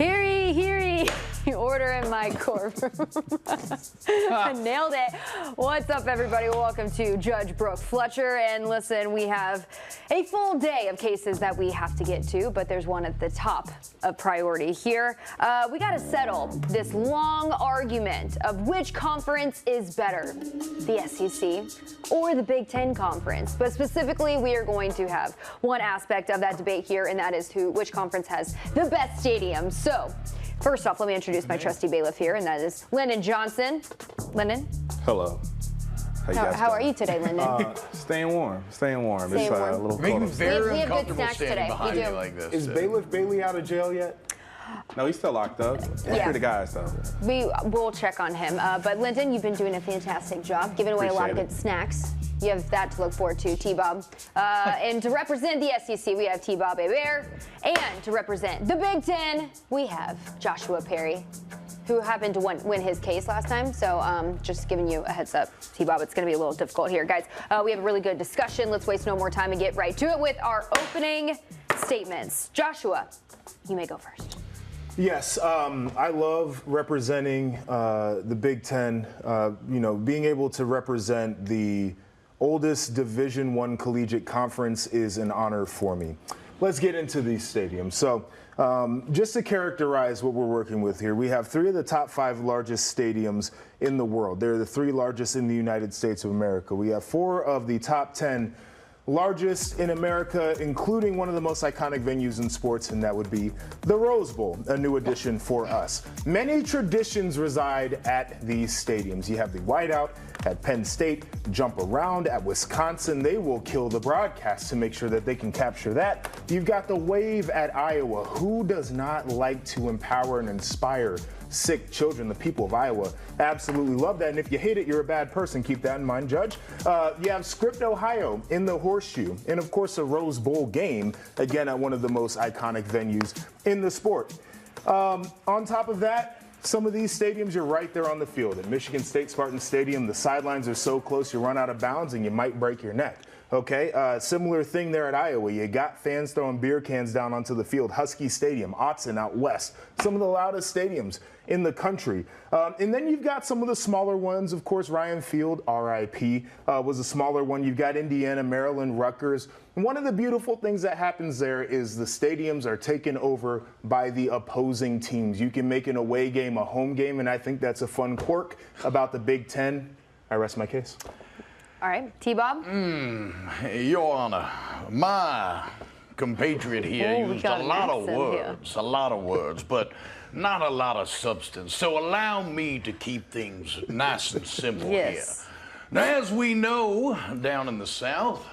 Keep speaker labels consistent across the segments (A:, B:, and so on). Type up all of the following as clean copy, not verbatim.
A: Heary, order in my courtroom. I nailed it. What's up, everybody? Welcome to Judge Brooke Fletcher. And listen, we have a full day of cases that we have to get to, but there's one at the top of priority here. We got to settle this long argument of which conference is better, the SEC or the Big Ten Conference. But specifically, we are going to have one aspect of that debate here, and that is which conference has the best stadium. So, first off, let me introduce my trusty bailiff here, and that is Lyndon Johnson. Lyndon?
B: Hello.
A: How are you today, Lyndon?
B: Staying warm. It's a little
C: Making
B: cold.
C: very
A: We have good
C: uncomfortable
A: snacks
C: standing
A: today.
C: behind
A: We
C: you
A: do.
C: like this.
B: Is Bailiff Bailey out of jail yet? No, he's still locked up.
A: Yeah.
B: Free the guys, though.
A: We will check on him. But Lyndon, you've been doing a fantastic job, giving away a lot of
B: Appreciate
A: good snacks. You have that to look forward to, T-Bob. And to represent the SEC, we have T-Bob Hebert. And to represent the Big Ten, we have Joshua Perry, who happened to win his case last time. So just giving you a heads up, T-Bob, it's going to be a little difficult here. Guys, we have a really good discussion. Let's waste no more time and get right to it with our opening statements. Joshua, you may go first.
D: Yes, I love representing the Big Ten. Being able to represent the oldest Division I collegiate conference is an honor for me. Let's get into these stadiums. So just to characterize what we're working with here, we have 3 of the top 5 largest stadiums in the world. They're the 3 largest in the United States of America. We have 4 of the top 10 largest in America, including one of the most iconic venues in sports, and that would be the Rose Bowl, a new addition for us. Many traditions reside at these stadiums. You have the whiteout at Penn State, jump around at Wisconsin. They will kill the broadcast to make sure that they can capture that. You've got the wave at Iowa. Who does not like to empower and inspire sick children? The people of Iowa absolutely love that. And if you hate it, you're a bad person. Keep that in mind, Judge. You have Script, Ohio in the Horseshoe. And of course, a Rose Bowl game, again, at one of the most iconic venues in the sport. On top of that, some of these stadiums, you're right there on the field. At Michigan State Spartan Stadium, the sidelines are so close, you run out of bounds and you might break your neck. Okay, similar thing there at Iowa. You got fans throwing beer cans down onto the field. Husky Stadium, Autzen out west, some of the loudest stadiums in the country. And then you've got some of the smaller ones. Of course, Ryan Field, RIP, was a smaller one. You've got Indiana, Maryland, Rutgers. And one of the beautiful things that happens there is the stadiums are taken over by the opposing teams. You can make an away game a home game, and I think that's a fun quirk about the Big Ten. I rest my case.
A: All right, T-Bob?
C: Your Honor, my compatriot here used a lot of words, but not a lot of substance. So allow me to keep things nice and simple here. Now, as we know down in the South,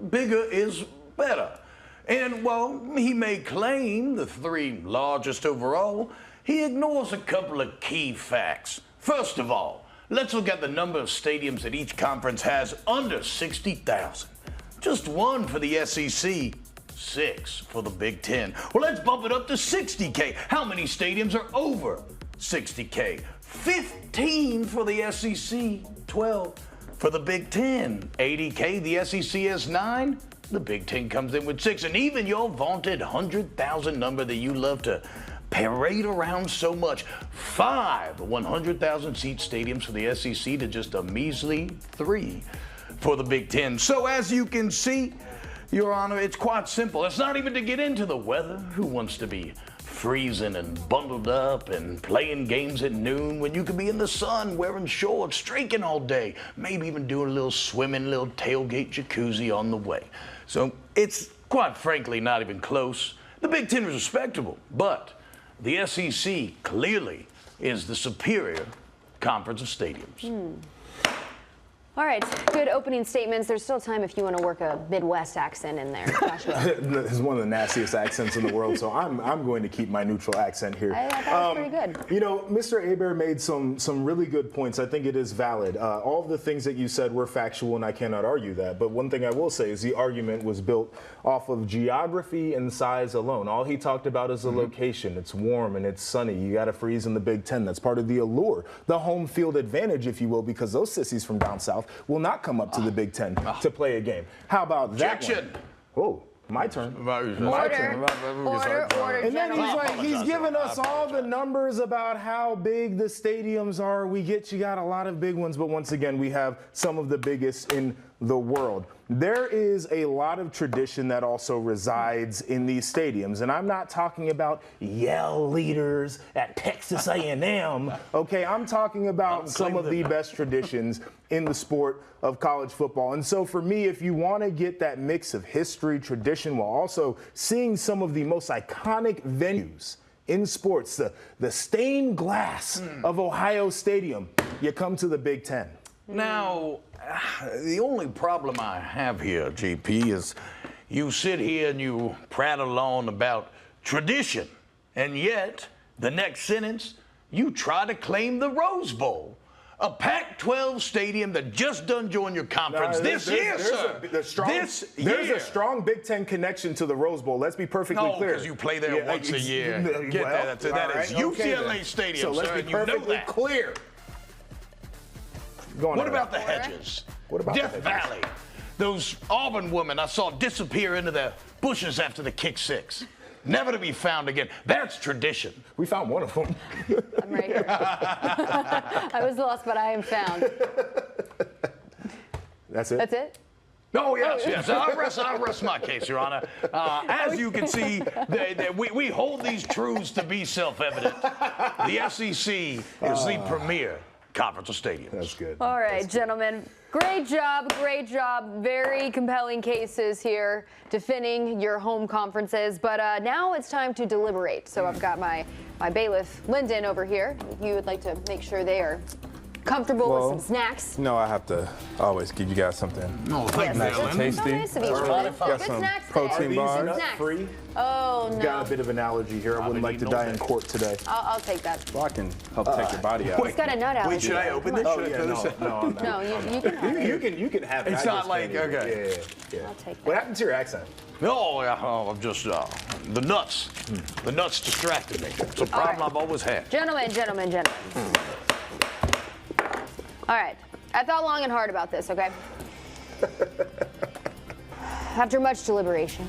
C: bigger is better. And while he may claim the 3 largest overall, he ignores a couple of key facts. First of all, let's look at the number of stadiums that each conference has under 60,000. Just 1 for the SEC, 6 for the Big Ten. Well, let's bump it up to 60K. How many stadiums are over 60K? 15 for the SEC, 12 for the Big Ten. 80K, the SEC has 9. The Big Ten comes in with 6. And even your vaunted 100,000 number that you love to parade around so much, 5 100,000 seat stadiums for the SEC to just a measly 3 for the Big Ten. So as you can see, Your Honor, it's quite simple. It's not even to get into the weather. Who wants to be freezing and bundled up and playing games at noon when you could be in the sun wearing shorts, streaking all day, maybe even doing a little swimming, a little tailgate jacuzzi on the way. So it's quite frankly not even close. The Big Ten is respectable, but the SEC clearly is the superior conference of stadiums.
A: All right, good opening statements. There's still time if you want to work a Midwest accent in there, Joshua.
D: It's one of the nastiest accents in the world, so I'm going to keep my neutral accent here.
A: I thought that was pretty good.
D: You know, Mr. Hebert made some really good points. I think it is valid. All of the things that you said were factual, and I cannot argue that. But one thing I will say is the argument was built off of geography and size alone. All he talked about is the location. It's warm and it's sunny. You got to freeze in the Big Ten. That's part of the allure, the home field advantage, if you will, because those sissies from down south will not come up to the Big Ten to play a game. How about that
C: Objection.
D: one? Oh, My turn.
A: Order.
D: And then he's giving us
C: I
D: all the numbers about how big the stadiums are. We get you got a lot of big ones, but once again, we have some of the biggest in the world. There is a lot of tradition that also resides in these stadiums, and I'm not talking about yell leaders at Texas A&M. Okay, I'm talking about some of the best traditions in the sport of college football. And so for me, if you want to get that mix of history, tradition, while also seeing some of the most iconic venues in sports, the stained glass of Ohio Stadium, you come to the Big Ten.
C: Now, the only problem I have here, GP, is you sit here and you prattle on about tradition, and yet the next sentence, you try to claim the Rose Bowl. A Pac-12 stadium that just done join your conference this year, sir.
D: There's a strong Big Ten connection to the Rose Bowl. Let's be perfectly clear.
C: No, because you play there once a year. Get that. That is UCLA Stadium,
D: so let's
C: sir,
D: be
C: and you know
D: perfectly
C: that.
D: clear.
C: What about the hedges?
D: What about
C: Death
D: the
C: Valley? Those Auburn women I saw disappear into the bushes after the kick six. Never to be found again. That's tradition.
D: We found one of them.
A: I'm right here. I was lost, but I am found.
D: That's it?
A: That's it?
C: Oh, yes. I'll rest my case, Your Honor. As you can see, we hold these truths to be self-evident. The SEC is the premier conference of stadiums.
D: That's good.
A: All right, gentlemen. Great job. Very compelling cases here defending your home conferences. But now it's time to deliberate. So I've got my bailiff, Lyndon, over here. If you would like to make sure they are comfortable with some snacks.
B: No, I have to always give you guys something.
C: No, thank
A: Yes,
C: you,
A: that's
C: Ellen.
B: tasty.
A: nice of you,
D: Got
A: Lyndon.
B: Got
A: Good
B: some
A: snacks
B: protein
A: today.
B: bars.
A: Good snacks.
D: Free?
A: Oh, no.
D: Got a bit of an allergy here. I wouldn't like to die in court today.
A: I'll take that.
B: Well, I can help take your body out.
A: He's got a nut allergy.
C: Wait, should I open this?
D: Oh,
C: Should I
D: yeah,
C: cut this?
D: no, I'm not.
A: No, you can have it.
D: You can have it.
C: It's
D: I
C: not
D: just
C: like-
D: can't eat it.
C: okay.
D: Yeah.
A: I'll take that.
D: What happened to your accent?
C: No, I'm just the nuts. The nuts distracted me. It's a problem I've always had.
A: Gentlemen. All right. I thought long and hard about this, okay? After much deliberation,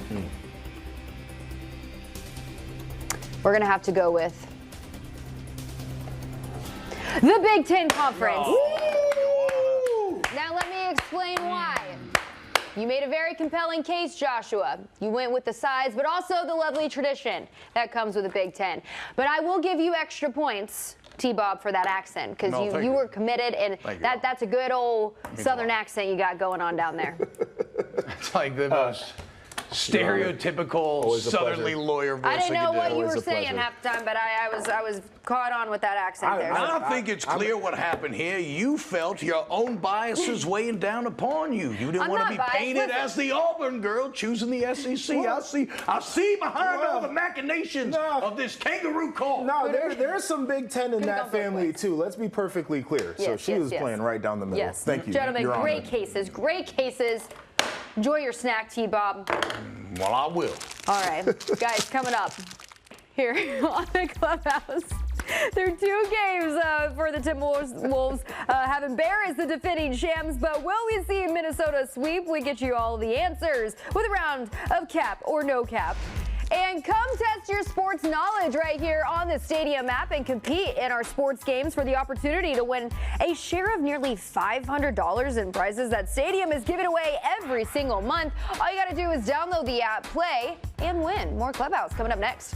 A: we're going to have to go with the Big Ten Conference. Now let me explain why. You made a very compelling case, Joshua. You went with the size, but also the lovely tradition that comes with the Big Ten. But I will give you extra points, T-Bob, for that accent, because you were committed, and that's a good old Southern accent you got going on down there.
C: It's like the most stereotypical Southerly lawyer voice
A: I didn't know what you
D: Always
A: were
D: a
A: saying
D: pleasure.
A: half the time, but I was caught on with that accent there.
C: I think it's clear what happened here. You felt your own biases weighing down upon you. You didn't
A: I'm
C: want to
A: not
C: be
A: biased.
C: painted
A: Listen.
C: as the Auburn girl choosing the SEC. I see behind all the machinations of this kangaroo call.
D: No, there's some Big Ten in that
A: gone both
D: family
A: ways.
D: too. Let's be perfectly clear. So
A: Yes,
D: she
A: yes,
D: was
A: yes.
D: playing right down the middle.
A: Yes.
D: Thank you,
A: Gentlemen,
D: Your
A: great
D: Honor.
A: cases. Enjoy your snack, T-Bob.
C: Well, I will.
A: All right, guys, coming up here on the Clubhouse. There are two games for the Timberwolves have embarrassed the defending champs, but will we see Minnesota sweep? We get you all the answers with a round of cap or no cap. And come test your sports knowledge right here on the Stadium app and compete in our sports games for the opportunity to win a share of nearly $500 in prizes that Stadium is giving away every single month. All you got to do is download the app, play, and win. More Clubhouse coming up next.